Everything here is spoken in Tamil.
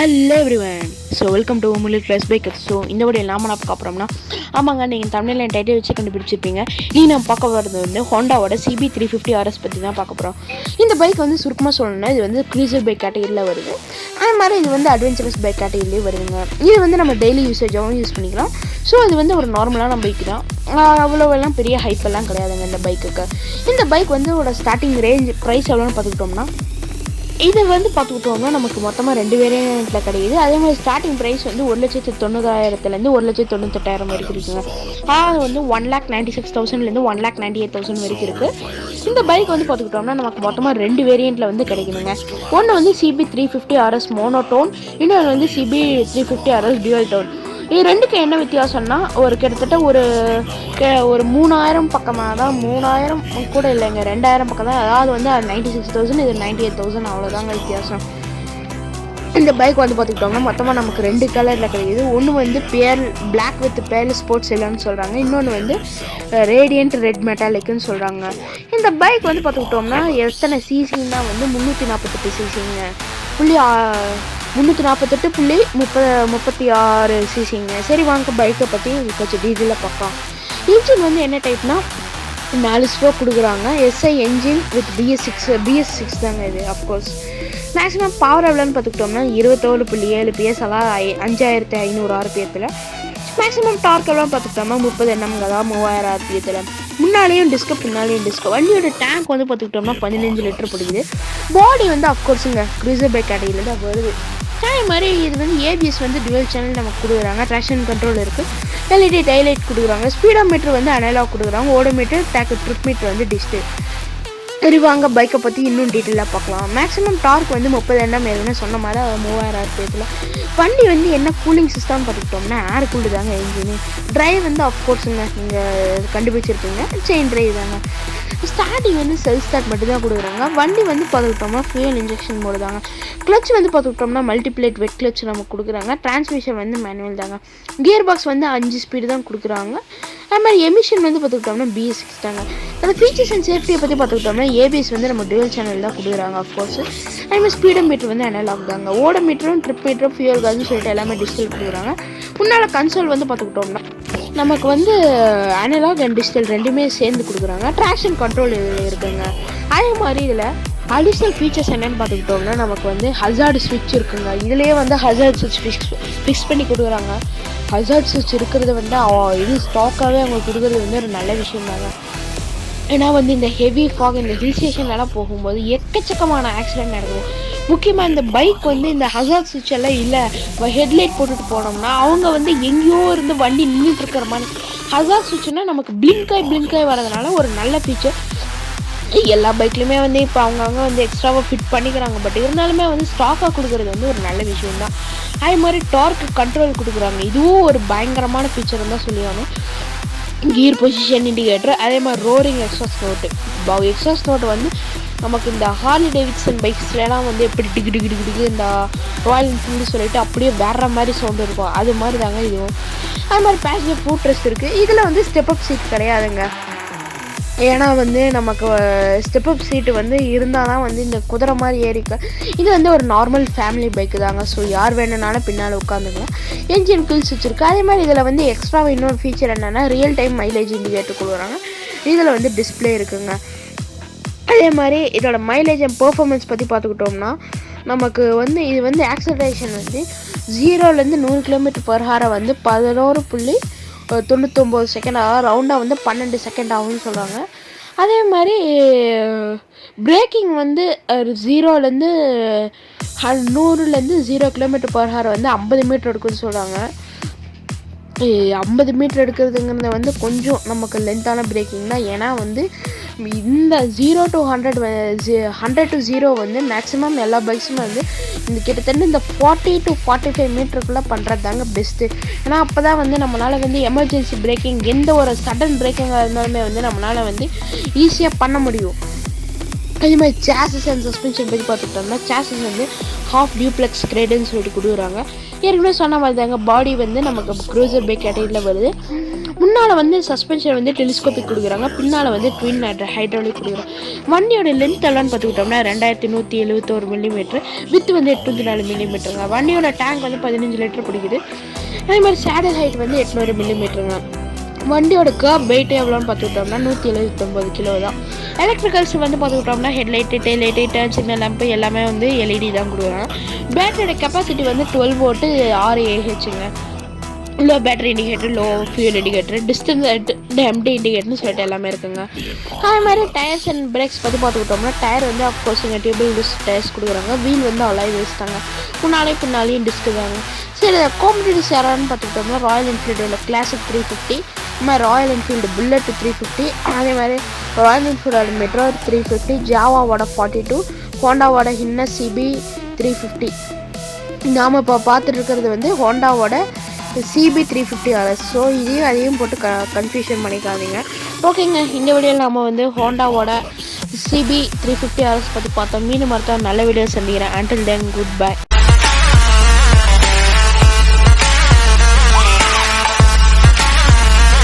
Hello everyone. So welcome to middle class biker. So இந்த வீடியோ நாம நான் பார்க்குறோம்னா, ஆமாங்க, நீங்கள் தமிழில் டைட்டில் வச்சு கண்டுபிடிச்சிருப்பீங்க. நான் பார்க்க வரது வந்து ஹோண்டாவோட CB350RS பற்றி தான் பார்க்க போகிறோம். இந்த பைக் வந்து சுருக்கமாக சொல்லணும்னா, இது வந்து க்ரூசர் பைக் கேட்டகரியில் வருது. அது மாதிரி இது வந்து அட்வென்ச்சரஸ் பைக் கேட்டகரியிலே வருதுங்க. இது வந்து நம்ம டெய்லி யூசேஜாகவும் யூஸ் பண்ணிக்கலாம். ஸோ இது வந்து ஒரு நார்மலான பைக் தான். அவ்வளோவெல்லாம் பெரிய ஹைப்பெல்லாம் கிடையாதுங்க இந்த பைக்குக்கு. இந்த பைக் வந்து ஒரு ஸ்டார்டிங் ரேஞ்ச் ப்ரைஸ் எவ்வளோன்னு பார்த்துக்கிட்டோம்னா, இது வந்து பார்த்துக்கிட்டோம்னா நமக்கு மொத்தமாக 2 வேரியண்ட்டில் கிடையாது. அதே மாதிரி ஸ்டார்டிங் ப்ரைஸ் வந்து 1,90,000 1,98,000 வரைக்கும் இருக்குங்க. அதாவது வந்து 1,96,000 1,98,000 வரைக்கும் இருக்குது. இந்த பைக் வந்து பார்த்துக்கிட்டோம்னா நமக்கு மொத்தமாக 2 வேரியண்ட்டில் வந்து கிடைக்கணுங்க. ஒன்று வந்து CB350RS மோனோடோன், இன்னொன்று வந்து CB350RS டியூவல் டோன். இது ரெண்டுக்கு என்ன வித்தியாசம்னா, ஒரு கிட்டத்தட்ட ஒரு 3,000 பக்கமாக தான், 3,000 கூட இல்லைங்க, 2,000 பக்கம் தான். அதாவது வந்து அது 96,000, இது 98,000, அவ்வளோதாங்க வித்தியாசம். இந்த பைக் வந்து பார்த்துக்கிட்டோம்னா மொத்தமாக நமக்கு 2 கலரில் கிடைக்குது. ஒன்று வந்து பிளாக் வித் பேர்ல் ஸ்போர்ட்ஸ் இல்லைன்னு சொல்கிறாங்க, இன்னொன்று வந்து ரேடியன்ட் ரெட் மெட்டாலிக்குன்னு சொல்கிறாங்க. இந்த பைக் வந்து பார்த்துக்கிட்டோம்னா எத்தனை சிசின்னா வந்து 348 சிசிங்க, 348.36 சிசிங்க. சரி வாங்க பைக்கை பற்றி கொஞ்சம் டீட்டெயிலாக பார்க்கலாம். இன்ஜின் வந்து என்ன டைப்னா 4 ஸ்ட்ரோக் கொடுக்குறாங்க. SI என்ஜின் வித் BS6 தாங்க இது. அஃப்கோர்ஸ் மேக்ஸிமம் பவர் எவ்வளோன்னு பார்த்துக்கிட்டோம்னா 27.7 PS, அதாவது 5,500 RPM. மேக்ஸிமம் டார்க் எவ்வளோன்னு பார்த்துக்கிட்டோம்னா 30 Nm, அதாவது 3000 RPM. முன்னாலேயும் டிஸ்க் பின்னாலேயும் டிஸ்க். வண்டியோட டேங்க் வந்து பார்த்துக்கிட்டோம்னா 15 லிட்டர் பிடிக்குது. பாடி வந்து அஃப்கோர்ஸுங்க க்ரூசர் பைக் கேட்டகரியில் தான் வருது. அதே மாதிரி இது வந்து ABS வந்து டுவல் சேனல் நமக்கு கொடுக்குறாங்க. ட்ராக்ஷன் கண்ட்ரோல் இருக்குது. LED டைலைட் கொடுக்குறாங்க. ஸ்பீடோ மீட்டர் வந்து அனலாக் கொடுக்குறாங்க. ஓடோமீட்டர், ட்ரிப் மீட்டர் வந்து டிஜிட்டல். தெரிவாங்க பைக்கை பற்றி இன்னும் டீட்டெயிலாக பார்க்கலாம். மேக்ஸிமம் டார்க் வந்து 30 Nm, ஏற்கனவே சொன்ன மாதிரி 3000 RPM. வண்டி வந்து என்ன கூலிங் சிஸ்டம் பார்த்துக்கிட்டோம்னா ஏர் கூல்டு தாங்க இன்ஜினு. ட்ரைவ் வந்து அஃப்கோர்ஸுங்க நீங்கள் கண்டுபிடிச்சிருப்பீங்க, செயின் ட்ரைவ் தாங்க. ஸ்டார்டிங் வந்து செல்ஃப் ஸ்டார்ட் மட்டும் தான் கொடுக்குறாங்க. வண்டி வந்து பார்த்துக்கிட்டோம்னா ஃபியூயல் இன்ஜெக்ஷன் மோடு தாங்க. கிளச் வந்து பார்த்துக்கிட்டோம்னா மல்டிப்ளேட் வெட் கிளச் நமக்கு கொடுக்குறாங்க. டிரான்ஸ்மிஷன் வந்து மேனுவல் தாங்க. கியர் பாக்ஸ் வந்து 5 ஸ்பீடு தான் கொடுக்குறாங்க. அது மாதிரி எமிஷன் வந்து பார்த்துக்கிட்டோம்னா BS6 தாங்க. அந்த ஃபீச்சர்ஸ் அண்ட் சேஃப்டியை பற்றி பார்த்துக்கிட்டோம்னா ABS வந்து நம்ம டுவல் சேனல் தான் கொடுக்குறாங்க அஃப்கோர்ஸ். அதே மாதிரி ஸ்பீடோ மீட்டர் வந்து அனலாக் தாங்க. ஓட மீட்டரும் ட்ரிப் மீட்டரும் ஃபியூயல் காசுன்னு சொல்லிட்டு எல்லாமே டிஜிட்டல் கொடுக்குறாங்க. முன்னால் கன்சோல் வந்து பார்த்துக்கிட்டோம்னா நமக்கு வந்து அனலாக் அண்ட் டிஜிட்டல் ரெண்டுமே சேர்ந்து கொடுக்குறாங்க. ட்ராக்ஷன் கண்ட்ரோல் இருக்குங்க. அதே மாதிரி இதில் அடிஷ்னல் ஃபீச்சர்ஸ் என்னென்னு பார்த்துக்கிட்டோம்னா நமக்கு வந்து ஹசார்டு ஸ்விட்ச் இருக்குங்க. இதுலேயே வந்து ஹசார்ட் ஸ்விட்ச் ஃபிக்ஸ் பண்ணி கொடுக்குறாங்க. ஹசார்ட் ஸ்விட்ச் இருக்கிறது வந்து இது ஸ்டாக்காகவே அவங்க கொடுக்குறது வந்து ஒரு நல்ல விஷயம் தாங்க. ஏன்னா வந்து இந்த ஹெவி ஃபாக், இந்த ஹில் ஸ்டேஷன்லாம் போகும்போது எக்கச்சக்கமான ஆக்சிடென்ட் நடக்குது. முக்கியமாக இந்த பைக் வந்து இந்த ஹசார்ட் ஸ்விட்ச் எல்லாம் இல்லை, ஹெட்லைட் போட்டுட்டு போனோம்னா அவங்க வந்து எங்கேயோ இருந்து வண்டி நின்றுட்டு இருக்கிற மாதிரி. ஹசார்ட் ஸ்விட்ச்னால் நமக்கு பிளிங்காய் வரதுனால ஒரு நல்ல ஃபீச்சர். எல்லா பைக்லையுமே வந்து இப்போ அவங்கவுங்க வந்து எக்ஸ்ட்ராவாக ஃபிட் பண்ணிக்கிறாங்க. பட் இருந்தாலுமே வந்து ஸ்டாக்காக கொடுக்குறது வந்து ஒரு நல்ல விஷயம் தான். அதே மாதிரி டார்க் கண்ட்ரோல் கொடுக்குறாங்க. இதுவும் ஒரு பயங்கரமான ஃபீச்சர் தான் சொல்லியாகணும். கியர் பொசிஷன் இண்டிகேட்டர், அதே மாதிரி roaring exhaust note. Exhaust note வந்து நமக்கு இந்த ஹார்லி டேவிட்சன் பைக்ஸ்லாம் வந்து எப்படி டிக்கு இந்த ராயல் என்ஃபீல்டு சொல்லிட்டு அப்படியே வேற மாதிரி சவுண்டு இருக்கும், அது மாதிரி தாங்க இதுவும். அது மாதிரி பேசஞ்சர் ஃபுட் ரெஸ்ட் இருக்குது. இதில் வந்து ஸ்டெப் அப் சீட் கிடையாதுங்க. ஏன்னா வந்து நமக்கு ஸ்டெப் அப் சீட்டு வந்து இருந்தால் தான் வந்து இந்த குதிரை மாதிரி ஏறிக்க. இது வந்து ஒரு நார்மல் ஃபேமிலி பைக்கு தாங்க. ஸோ யார் வேணும்னாலும் பின்னால் உட்காந்துக்கலாம். என்ஜின் கில் சுவிட்ச் இருக்குது. அதே மாதிரி இதில் வந்து எக்ஸ்ட்ராவாக இன்னொரு ஃபீச்சர் என்னென்னா ரியல் டைம் மைலேஜ் இண்டிகேட்டர் கொடுக்குறாங்க. இதில் வந்து டிஸ்பிளே இருக்குங்க. அதே மாதிரி இதோட மைலேஜ் அண்ட் பெர்ஃபார்மன்ஸ் பற்றி பார்த்துக்கிட்டோம்னா நமக்கு வந்து இது வந்து ஆக்சலரேஷன் வந்து 0லேருந்து 100 km/h வந்து 11.99 செகண்ட் ஆகும். ரவுண்டாக வந்து 12 செகண்ட் ஆகும்னு சொல்கிறாங்க. அதே மாதிரி பிரேக்கிங் வந்து 0லேருந்து 0 km/h வந்து 50 மீட்டர் எடுக்குன்னு சொல்கிறாங்க. 50 மீட்டர் எடுக்கிறதுங்கிறது வந்து கொஞ்சம் நமக்கு லென்த்தான பிரேக்கிங் தான். ஏன்னா வந்து இந்த 0 to 100 வந்து மேக்ஸிமம் எல்லா பைக்ஸுமே வந்து இந்த கிட்டத்தட்ட இந்த 40 to 45 மீட்டருக்குள்ளே பண்ணுறது தாங்க பெஸ்ட்டு. ஏன்னா அப்போ தான் வந்து நம்மளால் வந்து எமர்ஜென்சி பிரேக்கிங், எந்த ஒரு சடன் பிரேக்கிங்காக இருந்தாலுமே வந்து நம்மளால் வந்து ஈஸியாக பண்ண முடியும். அதே மாதிரி சேசஸ் அண்ட் சஸ்பென்ஷன் பற்றி பார்த்துக்கிட்டோம்னா சேசஸ் வந்து ஹாஃப் டியூப்ளெக்ஸ் கிரேடுன்னு சொல்லிட்டு கொடுக்குறாங்க. ஏற்கனவே சொன்ன மாதிரி தாங்க பாடி வந்து நமக்கு க்ரூசர் பைக் கேட்டகரியில் வருது. முன்னால் வந்து சஸ்பென்ஷன் வந்து டெலிஸ்கோபிக் கொடுக்குறாங்க, பின்னால் வந்து ட்வின் ஹைட்ராலிக் கொடுக்குறாங்க. வண்டியோட லென்த் எல்லாம் பார்த்துக்கிட்டோம்னா 2171 மில்லிமீட்டர், வித் வந்து 804 மில்லிமீட்டருங்க. வண்டியோட டேங்க் வந்து 15 லிட்டர் பிடிக்குது. அதே மாதிரி சேடல் ஹைட் வந்து 800 மில்லிமீட்டருங்க. வண்டியோட கர்ப் வெயிட் எவ்வளோன்னு பார்த்துக்கிட்டோம்னா 179 கிலோ தான். எலக்ட்ரிக்கல்ஸ் வந்து பார்த்துக்கிட்டோம்னா headlight, daylight, turn signal lamp எல்லாமே வந்து எல்இடி தான் கொடுக்குறாங்க. பேட்டரியோட கெப்பாசிட்டி வந்து 12 வோல்ட்டு 6 ஏஹெச்சுங்க. Low battery indicator, low fuel indicator, distance empty இண்டிகேட்டர்னு சொல்லிட்டு எல்லாமே இருக்குங்க. அதே மாதிரி டயர்ஸ் அண்ட் பிரேக்ஸ் பற்றி பார்த்துக்கிட்டோம்னா டயர் வந்து அஃப்கோர்ஸ் இங்கே டியூபிள் டிஸ்க் டயர்ஸ் கொடுக்குறாங்க. வீல் வந்து அலாய் வீல்ஸ் தாங்க, பின்னாலேயும் டிஸ்க்கு தாங்க. சரி, காம்படிட்டர்ஸ் யாரான்னு பார்த்துக்கிட்டோம்னா ராயல் என்ஃபீல்டோட கிளாசிக் 350, ராயல் என்ஃபீல்டு புல்லட் 350, அதே மாதிரி ராயல் என்ஃபீல்டோட மெட்ரோ 350, ஜாவாவோட 42, ஹோண்டாவோட ஹின்னர் சிபி 350. நாம் இப்போ பார்த்துட்டு இருக்கிறது வந்து ஹோண்டாவோட சிபி 350 RS. ஸோ அதையும் போட்டு கன்ஃபியூஷன் பண்ணிக்காதீங்க. ஓகேங்க, இந்த வீடியோவில் நம்ம வந்து ஹோண்டாவோட சிபி 350 RS பற்றி பார்த்தோம். மீண்டும் மறுத்தா நல்ல வீடியோ சந்திக்கிறேன். Until then good bye.